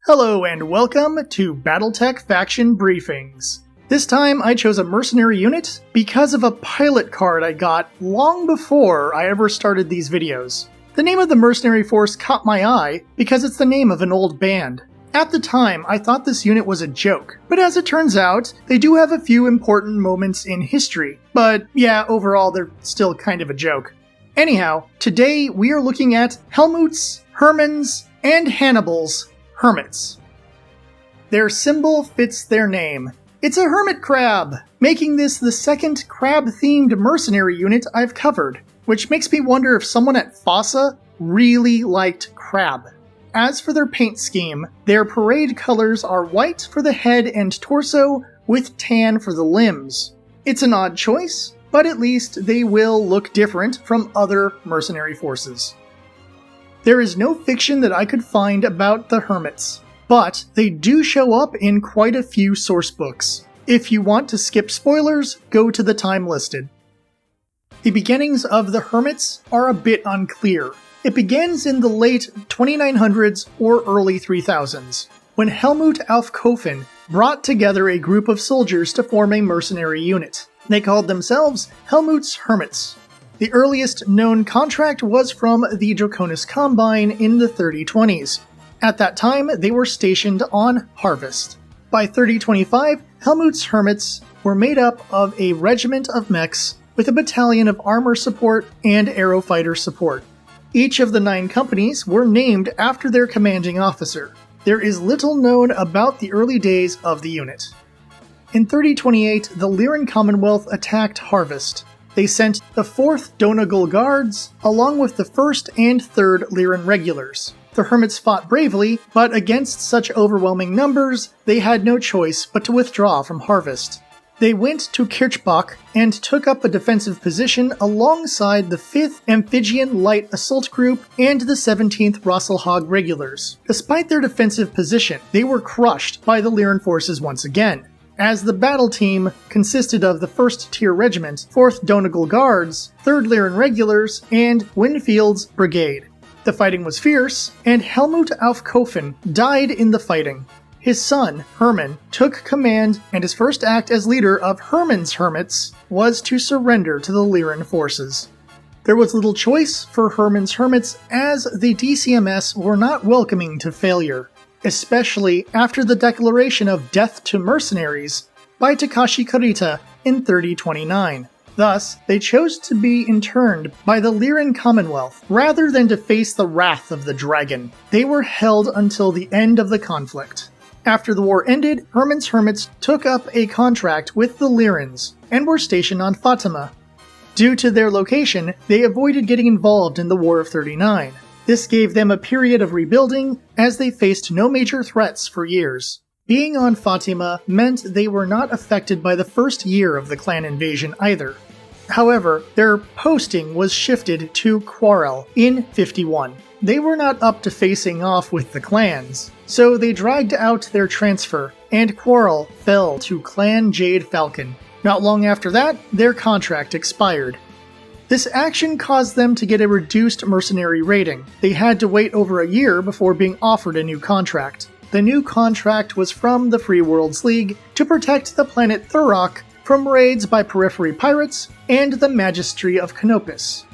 Hello and welcome to BattleTech Faction Briefings. This time I chose a mercenary unit because of a pilot card I got long before I ever started these videos. The name of the mercenary force caught my eye because it's the name of an old band. At the time, I thought this unit was a joke, but as it turns out, they do have a few important moments in history. But yeah, overall they're still kind of a joke. Anyhow, today we are looking at Helmut's, Hermann's, and Hannibal's Hermits. Their symbol fits their name. It's a hermit crab, making this the second crab-themed mercenary unit I've covered, which makes me wonder if someone at FOSSA really liked crab. As for their paint scheme, their parade colors are white for the head and torso, with tan for the limbs. It's an odd choice, but at least they will look different from other mercenary forces. There is no fiction that I could find about the Hermits, but they do show up in quite a few sourcebooks. If you want to skip spoilers, go to the time listed. The beginnings of the Hermits are a bit unclear. It begins in the late 2900s or early 3000s, when Helmut Aufkofen brought together a group of soldiers to form a mercenary unit. They called themselves Helmut's Hermits. The earliest known contract was from the Draconis Combine in the 3020s. At that time, they were stationed on Harvest. By 3025, Helmut's Hermits were made up of a regiment of mechs with a battalion of armor support and aero fighter support. Each of the 9 companies were named after their commanding officer. There is little known about the early days of the unit. In 3028, the Lyran Commonwealth attacked Harvest. They sent the 4th Donegal Guards, along with the 1st and 3rd Lyran Regulars. The Hermits fought bravely, but against such overwhelming numbers, they had no choice but to withdraw from Harvest. They went to Kirchbach and took up a defensive position alongside the 5th Amphibian Light Assault Group and the 17th Rosselhog Regulars. Despite their defensive position, they were crushed by the Lyran forces once again, as the battle team consisted of the 1st Tyr Regiment, 4th Donegal Guards, 3rd Lyran Regulars, and Winfield's Brigade. The fighting was fierce, and Helmut Aufkofen died in the fighting. His son, Hermann, took command, and his first act as leader of Hermann's Hermits was to surrender to the Lyran forces. There was little choice for Hermann's Hermits, as the DCMS were not welcoming to failure, especially after the declaration of death to mercenaries by Takashi Kurita in 3029. Thus, they chose to be interned by the Lyran Commonwealth rather than to face the wrath of the dragon. They were held until the end of the conflict. After the war ended, Hermann's Hermits took up a contract with the Lyrans and were stationed on Fatima. Due to their location, they avoided getting involved in the War of 39. This gave them a period of rebuilding, as they faced no major threats for years. Being on Fatima meant they were not affected by the first year of the clan invasion either. However, their posting was shifted to Quarrel in 51. They were not up to facing off with the clans, so they dragged out their transfer, and Quarrel fell to Clan Jade Falcon. Not long after that, their contract expired. This action caused them to get a reduced mercenary rating. They had to wait over a year before being offered a new contract. The new contract was from the Free Worlds League to protect the planet Thurok from raids by periphery pirates and the Magistry of Canopus.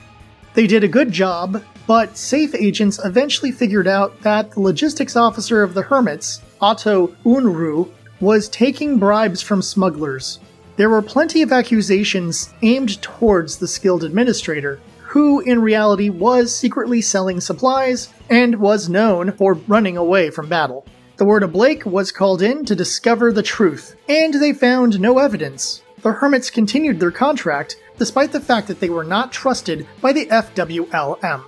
They did a good job, but safe agents eventually figured out that the logistics officer of the Hermits, Otto Unruh, was taking bribes from smugglers. There were plenty of accusations aimed towards the skilled administrator, who in reality was secretly selling supplies and was known for running away from battle. The Word of Blake was called in to discover the truth, and they found no evidence. The Hermits continued their contract, despite the fact that they were not trusted by the FWLM.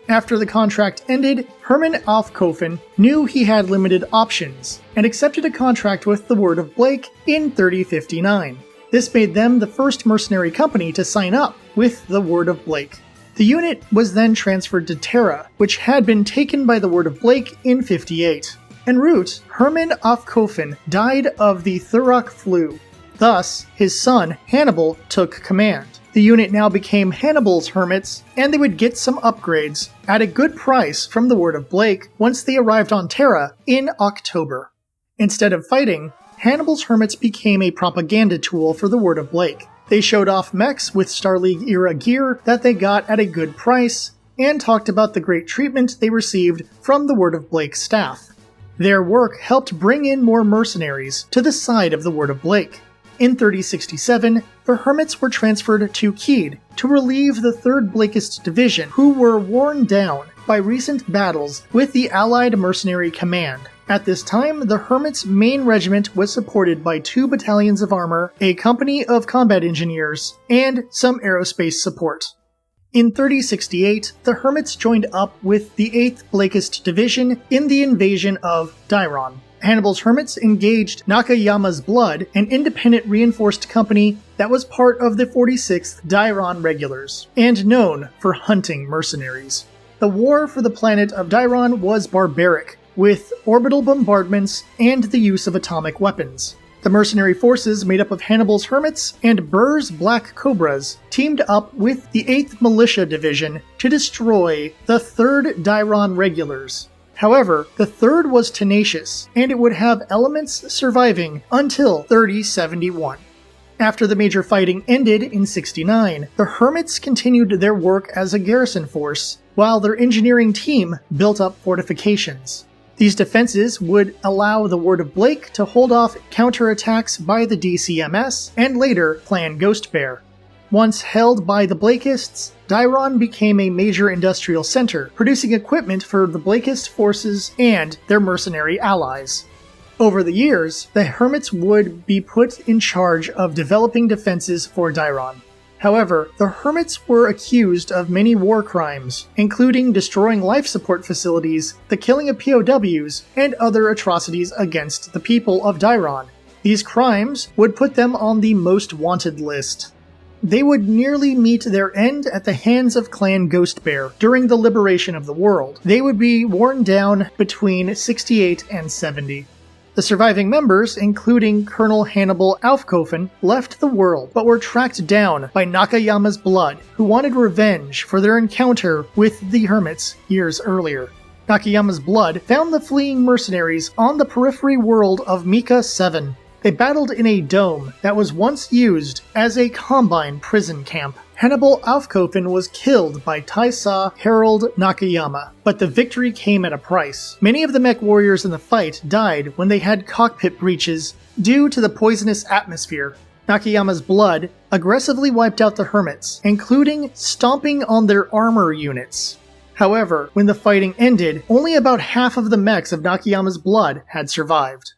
After the contract ended, Hermann Aufkofen knew he had limited options, and accepted a contract with the Word of Blake in 3059. This made them the first mercenary company to sign up with the Word of Blake. The unit was then transferred to Terra, which had been taken by the Word of Blake in 58. En route, Hermann Aufkofen died of the Thurok flu. Thus, his son, Hannibal, took command. The unit now became Hannibal's Hermits, and they would get some upgrades at a good price from the word of Blake once they arrived on Terra in October. Instead of fighting, Hannibal's Hermits became a propaganda tool for the word of Blake. They showed off mechs with Star League-era gear that they got at a good price, and talked about the great treatment they received from the word of Blake staff. Their work helped bring in more mercenaries to the side of the word of Blake. In 3067, the Hermits were transferred to Keed to relieve the 3rd Blakist Division, who were worn down by recent battles with the Allied Mercenary Command. At this time, the Hermits' main regiment was supported by 2 battalions of armor, a company of combat engineers, and some aerospace support. In 3068, the Hermits joined up with the 8th Blakist Division in the invasion of Dieron. Hannibal's Hermits engaged Nakayama's Blood, an independent reinforced company that was part of the 46th Dieron Regulars, and known for hunting mercenaries. The war for the planet of Dieron was barbaric, with orbital bombardments and the use of atomic weapons. The mercenary forces made up of Hannibal's Hermits and Burr's Black Cobras teamed up with the 8th Militia Division to destroy the 3rd Dieron Regulars. However, the 3rd was tenacious, and it would have elements surviving until 3071. After the major fighting ended in 69, the Hermits continued their work as a garrison force, while their engineering team built up fortifications. These defenses would allow the Word of Blake to hold off counterattacks by the DCMS and later Clan Ghostbear. Once held by the Blakists, Dieron became a major industrial center, producing equipment for the Blakist forces and their mercenary allies. Over the years, the Hermits would be put in charge of developing defenses for Dieron. However, the Hermits were accused of many war crimes, including destroying life support facilities, the killing of POWs, and other atrocities against the people of Dieron. These crimes would put them on the most wanted list. They would nearly meet their end at the hands of Clan Ghostbear during the liberation of the world. They would be worn down between 68 and 70. The surviving members, including Colonel Hannibal Aufkofen, left the world, but were tracked down by Nakayama's Blood, who wanted revenge for their encounter with the Hermits years earlier. Nakayama's Blood found the fleeing mercenaries on the periphery world of Mika 7. They battled in a dome that was once used as a Combine prison camp. Hannibal Aufkofen was killed by Taisa Harold Nakayama, but the victory came at a price. Many of the mech warriors in the fight died when they had cockpit breaches due to the poisonous atmosphere. Nakayama's Blood aggressively wiped out the Hermits, including stomping on their armor units. However, when the fighting ended, only about half of the mechs of Nakayama's Blood had survived.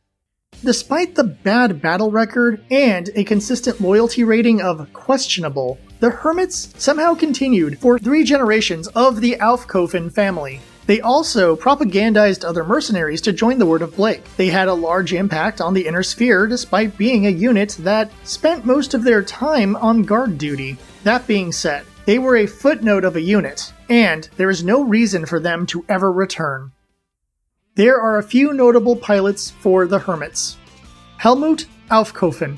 Despite the bad battle record and a consistent loyalty rating of questionable, the Hermits somehow continued for 3 generations of the Aufkofen family. They also propagandized other mercenaries to join the Word of Blake. They had a large impact on the Inner Sphere despite being a unit that spent most of their time on guard duty. That being said, they were a footnote of a unit, and there is no reason for them to ever return. There are a few notable pilots for the Hermits. Helmut Aufkofen,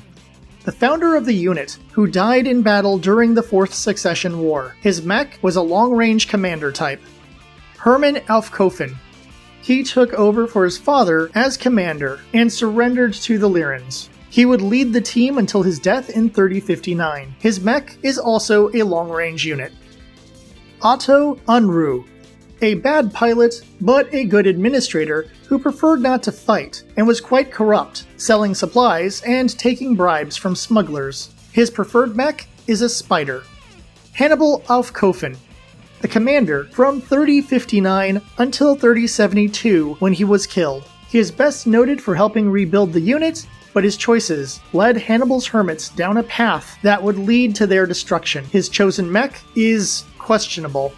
the founder of the unit, who died in battle during the Fourth Succession War. His mech was a long-range commander type. Hermann Aufkofen. He took over for his father as commander and surrendered to the Lyrans. He would lead the team until his death in 3059. His mech is also a long-range unit. Otto Unruh. A bad pilot, but a good administrator who preferred not to fight and was quite corrupt, selling supplies and taking bribes from smugglers. His preferred mech is a Spider. Hannibal Aufkofen, the commander from 3059 until 3072 when he was killed. He is best noted for helping rebuild the unit, but his choices led Hannibal's Hermits down a path that would lead to their destruction. His chosen mech is questionable.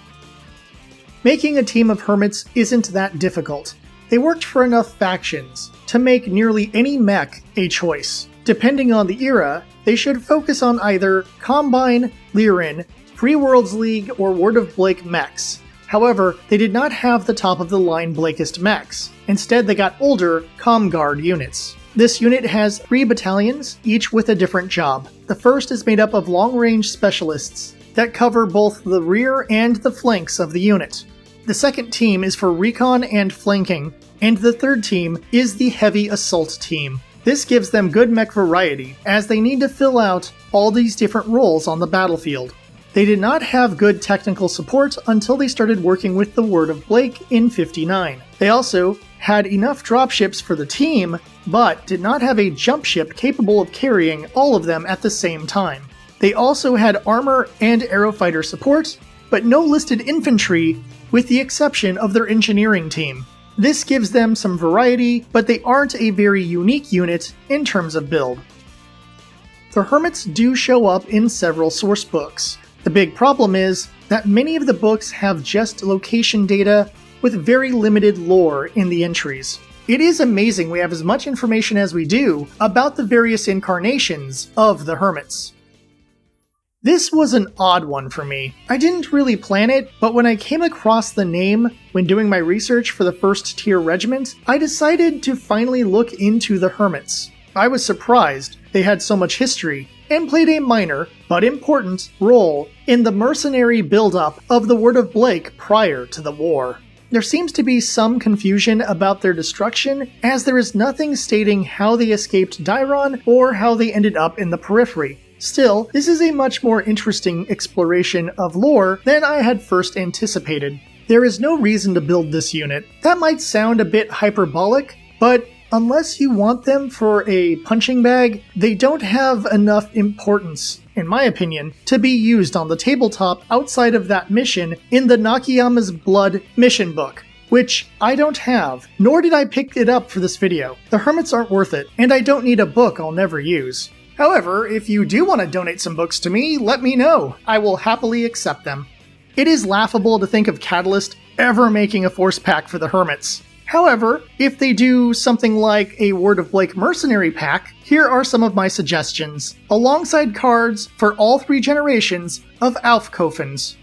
Making a team of Hermits isn't that difficult. They worked for enough factions to make nearly any mech a choice. Depending on the era, they should focus on either Combine, Lyran, Free Worlds League, or Word of Blake mechs. However, they did not have the top-of-the-line Blakist mechs. Instead, they got older Comguard units. This unit has 3 battalions, each with a different job. The first is made up of long-range specialists that cover both the rear and the flanks of the unit. The second team is for recon and flanking, and the third team is the heavy assault team. This gives them good mech variety, as they need to fill out all these different roles on the battlefield. They did not have good technical support until they started working with the Word of Blake in '59. They also had enough dropships for the team, but did not have a jump ship capable of carrying all of them at the same time. They also had armor and aerofighter support, but no listed infantry, with the exception of their engineering team. This gives them some variety, but they aren't a very unique unit in terms of build. The Hermits do show up in several source books. The big problem is that many of the books have just location data with very limited lore in the entries. It is amazing we have as much information as we do about the various incarnations of the Hermits. This was an odd one for me. I didn't really plan it, but when I came across the name when doing my research for the first Tyr Regiment, I decided to finally look into the Hermits. I was surprised they had so much history and played a minor, but important, role in the mercenary buildup of the Word of Blake prior to the war. There seems to be some confusion about their destruction, as there is nothing stating how they escaped Dieron or how they ended up in the periphery. Still, this is a much more interesting exploration of lore than I had first anticipated. There is no reason to build this unit. That might sound a bit hyperbolic, but unless you want them for a punching bag, they don't have enough importance, in my opinion, to be used on the tabletop outside of that mission in the Nakayama's Blood mission book, which I don't have, nor did I pick it up for this video. The Hermits aren't worth it, and I don't need a book I'll never use. However, if you do want to donate some books to me, let me know. I will happily accept them. It is laughable to think of Catalyst ever making a force pack for the Hermits. However, if they do something like a Word of Blake mercenary pack, here are some of my suggestions, alongside cards for all 3 generations of Aufkofens.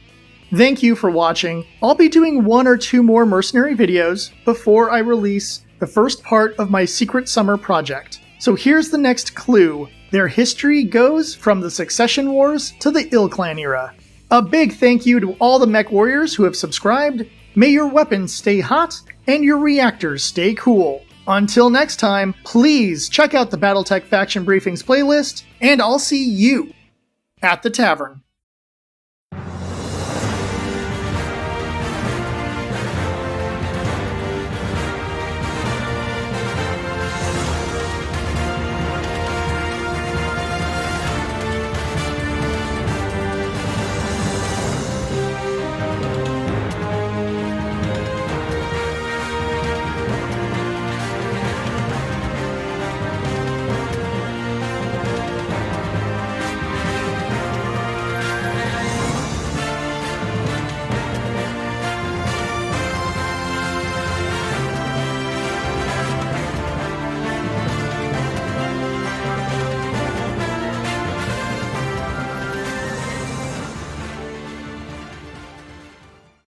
Thank you for watching. I'll be doing 1 or 2 more mercenary videos before I release the first part of my Secret Summer project. So here's the next clue. Their history goes from the Succession Wars to the Ill Clan era. A big thank you to all the mech warriors who have subscribed. May your weapons stay hot and your reactors stay cool. Until next time, please check out the BattleTech Faction Briefings playlist, and I'll see you at the tavern.